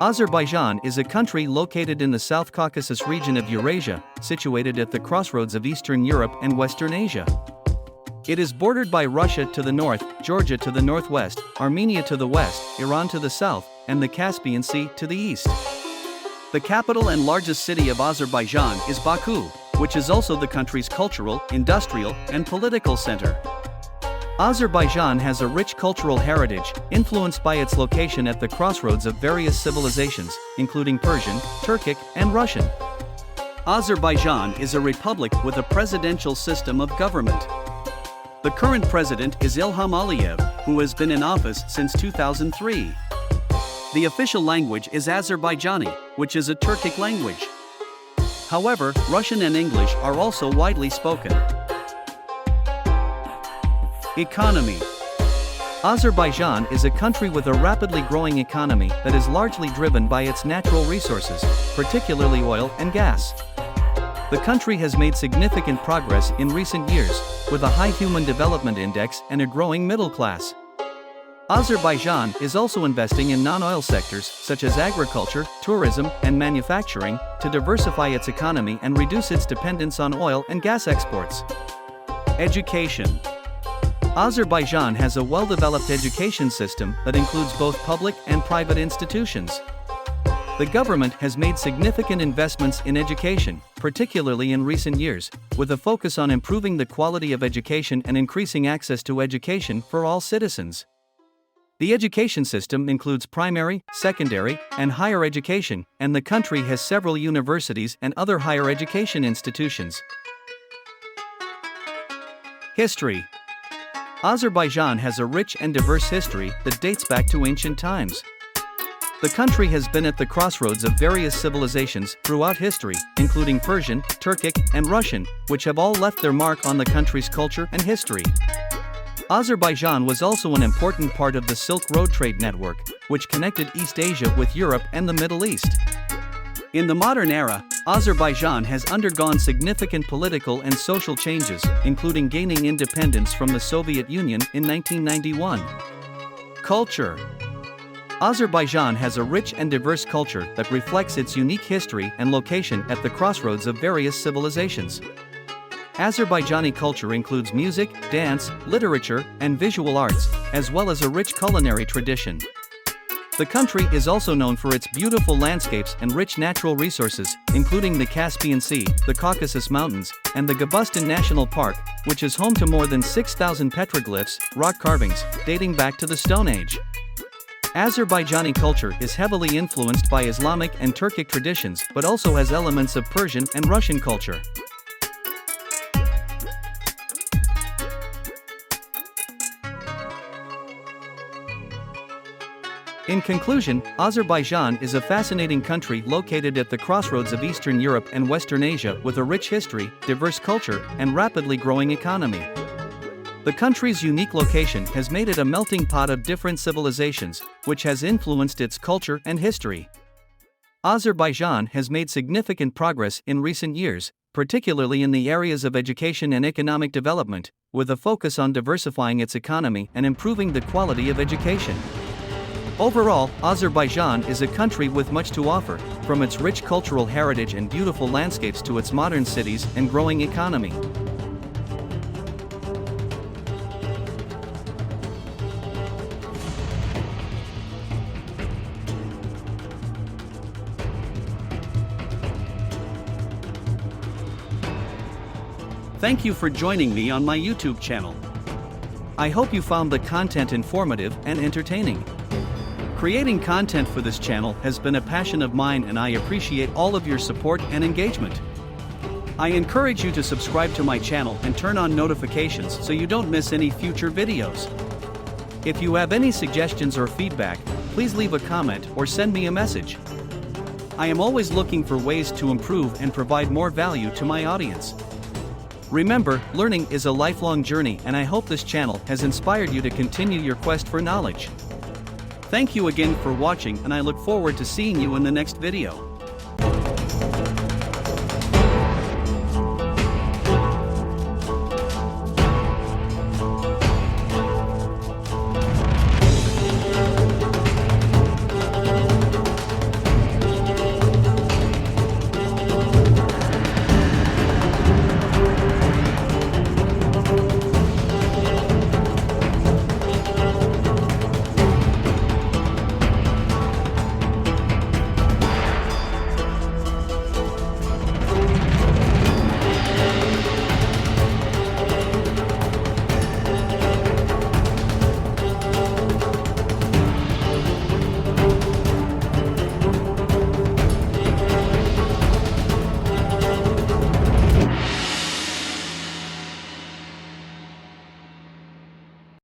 Azerbaijan is a country located in the South Caucasus region of Eurasia, situated at the crossroads of Eastern Europe and Western Asia. It is bordered by Russia to the north, Georgia to the northwest, Armenia to the west, Iran to the south, and the Caspian Sea to the east. The capital and largest city of Azerbaijan is Baku, which is also the country's cultural, industrial, and political center. Azerbaijan has a rich cultural heritage, influenced by its location at the crossroads of various civilizations, including Persian, Turkic, and Russian. Azerbaijan is a republic with a presidential system of government. The current president is Ilham Aliyev, who has been in office since 2003. The official language is Azerbaijani, which is a Turkic language. However, Russian and English are also widely spoken. Economy. Azerbaijan is a country with a rapidly growing economy that is largely driven by its natural resources, particularly oil and gas. The country has made significant progress in recent years, with a high human development index and a growing middle class. Azerbaijan is also investing in non-oil sectors such as agriculture, tourism, and manufacturing to diversify its economy and reduce its dependence on oil and gas exports. Education. Azerbaijan has a well-developed education system that includes both public and private institutions. The government has made significant investments in education, particularly in recent years, with a focus on improving the quality of education and increasing access to education for all citizens. The education system includes primary, secondary, and higher education, and the country has several universities and other higher education institutions. History. Azerbaijan has a rich and diverse history that dates back to ancient times. The country has been at the crossroads of various civilizations throughout history, including Persian, Turkic, and Russian, which have all left their mark on the country's culture and history. Azerbaijan was also an important part of the Silk Road trade network, which connected East Asia with Europe and the Middle East. In the modern era, Azerbaijan has undergone significant political and social changes, including gaining independence from the Soviet Union in 1991. Culture. Azerbaijan has a rich and diverse culture that reflects its unique history and location at the crossroads of various civilizations. Azerbaijani culture includes music, dance, literature, and visual arts, as well as a rich culinary tradition. The country is also known for its beautiful landscapes and rich natural resources, including the Caspian Sea, the Caucasus Mountains, and the Gabustan National Park, which is home to more than 6,000 petroglyphs, rock carvings, dating back to the Stone Age. Azerbaijani culture is heavily influenced by Islamic and Turkic traditions, but also has elements of Persian and Russian culture. In conclusion, Azerbaijan is a fascinating country located at the crossroads of Eastern Europe and Western Asia with a rich history, diverse culture, and rapidly growing economy. The country's unique location has made it a melting pot of different civilizations, which has influenced its culture and history. Azerbaijan has made significant progress in recent years, particularly in the areas of education and economic development, with a focus on diversifying its economy and improving the quality of education. Overall, Azerbaijan is a country with much to offer, from its rich cultural heritage and beautiful landscapes to its modern cities and growing economy. Thank you for joining me on my YouTube channel. I hope you found the content informative and entertaining. Creating content for this channel has been a passion of mine, and I appreciate all of your support and engagement. I encourage you to subscribe to my channel and turn on notifications so you don't miss any future videos. If you have any suggestions or feedback, please leave a comment or send me a message. I am always looking for ways to improve and provide more value to my audience. Remember, learning is a lifelong journey, and I hope this channel has inspired you to continue your quest for knowledge. Thank you again for watching, and I look forward to seeing you in the next video.